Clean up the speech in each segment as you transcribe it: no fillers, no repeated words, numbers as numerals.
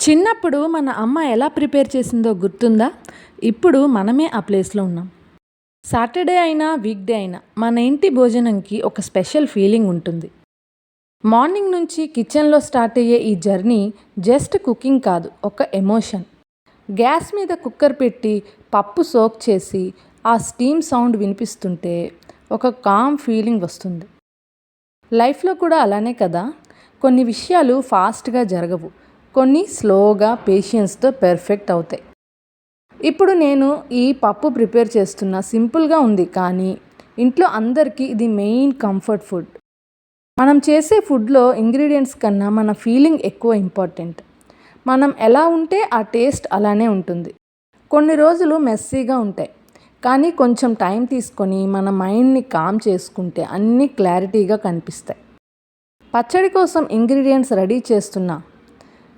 చిన్నప్పుడు మన అమ్మ ఎలా ప్రిపేర్ చేసిందో గుర్తుందా? ఇప్పుడు మనమే ఆ ప్లేస్‌లో ఉన్నాం. సాటర్‌డే అయినా, వీక్‌డే అయినా మన ఇంటి భోజనంకి ఒక స్పెషల్ ఫీలింగ్ ఉంటుంది. మార్నింగ్ నుంచి కిచెన్‌లో స్టార్ట్ అయ్యే ఈ జర్నీ జస్ట్ కుకింగ్ కాదు, ఒక ఎమోషన్. గ్యాస్ మీద కుక్కర్ పెట్టి పప్పు సోక్ చేసి ఆ స్టీమ్ సౌండ్ వినిపిస్తుంటే ఒక కామ్ ఫీలింగ్ వస్తుంది. లైఫ్‌లో కూడా అలానే కదా! కొన్ని విషయాలు ఫాస్ట్‌గా జరగవు. కొన్ని స్లోగా పేషెన్స్‌తో పెర్ఫెక్ట్ అవుతాయి. ఇప్పుడు నేను ఈ పప్పు ప్రిపేర్ చేస్తున్నా. సింపుల్‌గా ఉంది కానీ ఇంట్లో అందరికీ ఇది మెయిన్ కంఫర్ట్ ఫుడ్. మనం చేసే ఫుడ్‌లో ఇంగ్రీడియెంట్స్ కన్నా మన ఫీలింగ్ ఎక్కువ ఇంపార్టెంట్. మనం ఎలా ఉంటే ఆ టేస్ట్ అలానే ఉంటుంది. కొన్ని రోజులు మెస్సీగా ఉంటాయి. కానీ కొంచెం టైం తీసుకొని మన మైండ్‌ని కామ్ చేసుకుంటే అన్నీ క్లారిటీగా కనిపిస్తాయి. పచ్చడి కోసం ఇంగ్రీడియెంట్స్ రెడీ చేస్తున్నా.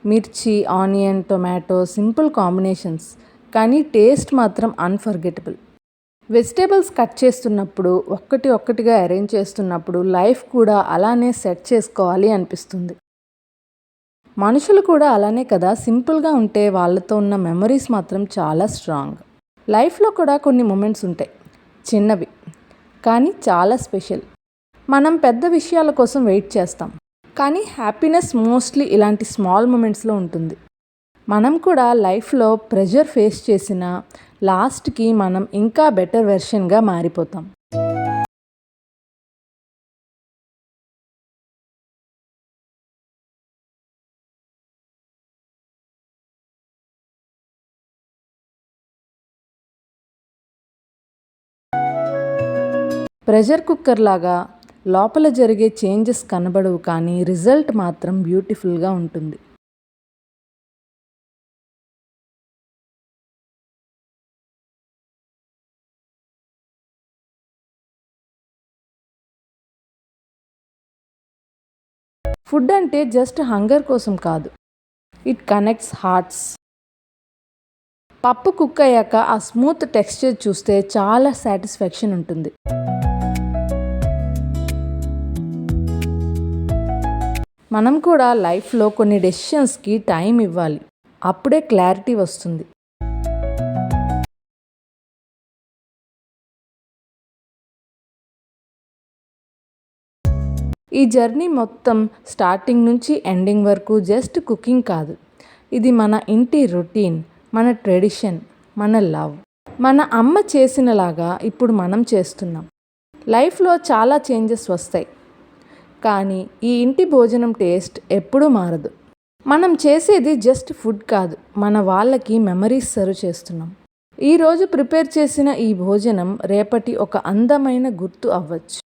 మిర్చి, ఆనియన్, టొమాటో సింపుల్ కాంబినేషన్స్ కానీ టేస్ట్ మాత్రం అన్‌ఫర్గెటబుల్. వెజిటేబుల్స్ కట్ చేస్తున్నప్పుడు ఒక్కటి ఒక్కటిగా అరేంజ్ చేస్తున్నప్పుడు లైఫ్ కూడా అలానే సెట్ చేసుకోవాలి అనిపిస్తుంది. మనుషులు కూడా అలానే కదా, సింపుల్గా ఉంటే వాళ్ళతో ఉన్న మెమరీస్ మాత్రం చాలా స్ట్రాంగ్. లైఫ్లో కూడా కొన్ని మూమెంట్స్ ఉంటాయి, చిన్నవి కానీ చాలా స్పెషల్. మనం పెద్ద విషయాల కోసం వెయిట్ చేస్తాం కానీ హ్యాపీనెస్ మోస్ట్లీ ఇలాంటి స్మాల్ మూమెంట్స్లో ఉంటుంది. మనం కూడా లైఫ్లో ప్రెషర్ ఫేస్ చేసిన లాస్ట్కి మనం ఇంకా బెటర్ వెర్షన్గా మారిపోతాం. ప్రెషర్ కుక్కర్ లాగా లోపల జరిగే చేంజెస్ కనబడవు కానీ రిజల్ట్ మాత్రం బ్యూటిఫుల్గా ఉంటుంది. ఫుడ్ అంటే జస్ట్ హంగర్ కోసం కాదు, ఇట్ కనెక్ట్స్ హార్ట్స్. పప్పు కుక్ అయ్యాక ఆ స్మూత్ టెక్స్చర్ చూస్తే చాలా సాటిస్ఫాక్షన్ ఉంటుంది. మనం కూడా లైఫ్లో కొన్ని డెసిషన్స్కి టైం ఇవ్వాలి, అప్పుడే క్లారిటీ వస్తుంది. ఈ జర్నీ మొత్తం స్టార్టింగ్ నుంచి ఎండింగ్ వరకు జస్ట్ కుకింగ్ కాదు, ఇది మన ఇంటి రొటీన్, మన ట్రెడిషన్, మన లవ్. మన అమ్మ చేసినలాగా ఇప్పుడు మనం చేస్తున్నాం. లైఫ్లో చాలా చేంజెస్ వస్తాయి కానీ ఈ ఇంటి భోజనం టేస్ట్ ఎప్పుడూ మారదు. మనం చేసేది జస్ట్ ఫుడ్ కాదు, మన వాళ్ళకి మెమరీస్ సర్వ్ చేస్తున్నాం. ఈరోజు ప్రిపేర్ చేసిన ఈ భోజనం రేపటి ఒక అందమైన గుర్తు అవ్వచ్చు.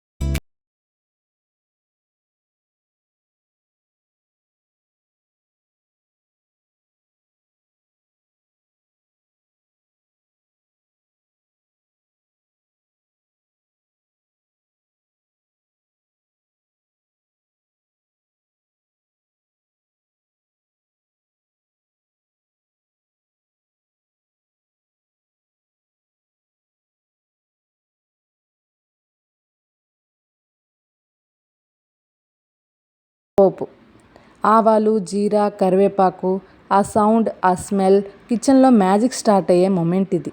పోపు, ఆవాలు, జీరా, కరివేపాకు, ఆ సౌండ్, ఆ స్మెల్, కిచెన్లో మ్యాజిక్ స్టార్ట్ అయ్యే మొమెంట్ ఇది.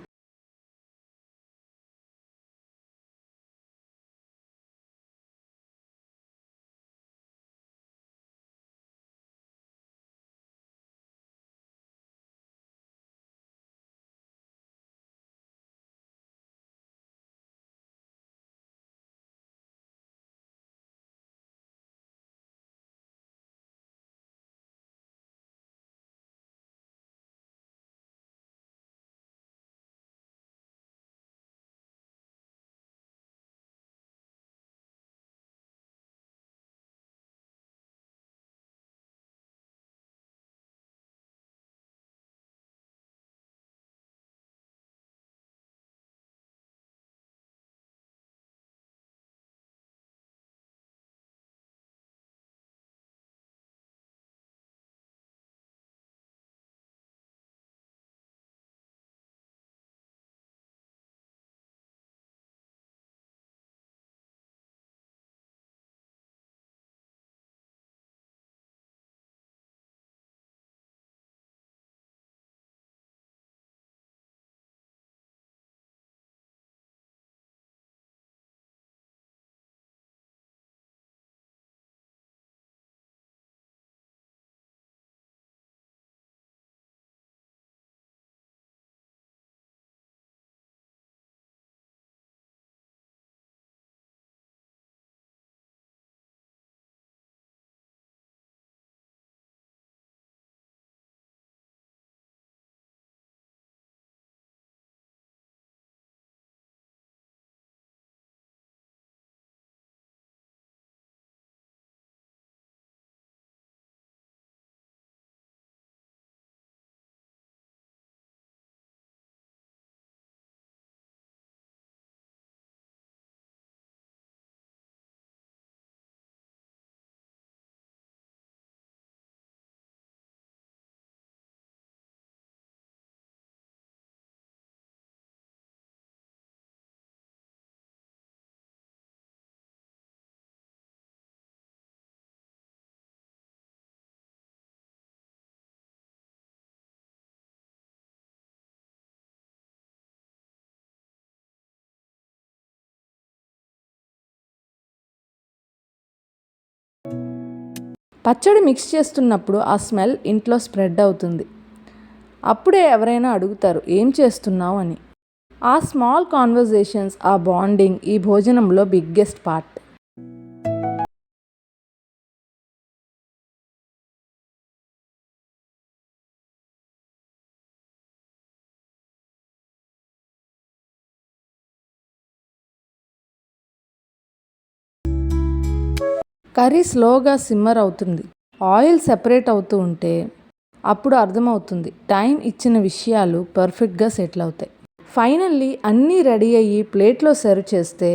పచ్చడి మిక్స్ చేస్తున్నప్పుడు ఆ స్మెల్ ఇంట్లో స్ప్రెడ్ అవుతుంది. అప్పుడే ఎవరైనా అడుగుతారు ఏం చేస్తున్నావు అని. ఆ స్మాల్ కాన్వర్జేషన్స్, ఆ బాండింగ్ ఈ భోజనంలో బిగ్గెస్ట్ పార్ట్. కర్రీ స్లోగా సిమ్మర్ అవుతుంది. ఆయిల్ సెపరేట్ అవుతూ ఉంటే అప్పుడు అర్థమవుతుంది టైం ఇచ్చిన విషయాలు పర్ఫెక్ట్గా సెటిల్ అవుతాయి. ఫైనల్లీ అన్నీ రెడీ అయ్యి ప్లేట్లో సర్వ్ చేస్తే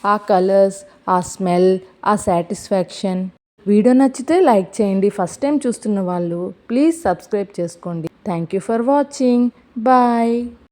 ఆ కలర్స్, ఆ స్మెల్, ఆ సాటిస్ఫాక్షన్. వీడియో నచ్చితే లైక్ చేయండి. ఫస్ట్ టైం చూస్తున్న వాళ్ళు ప్లీజ్ సబ్స్క్రైబ్ చేసుకోండి. Thank you for watching. Bye.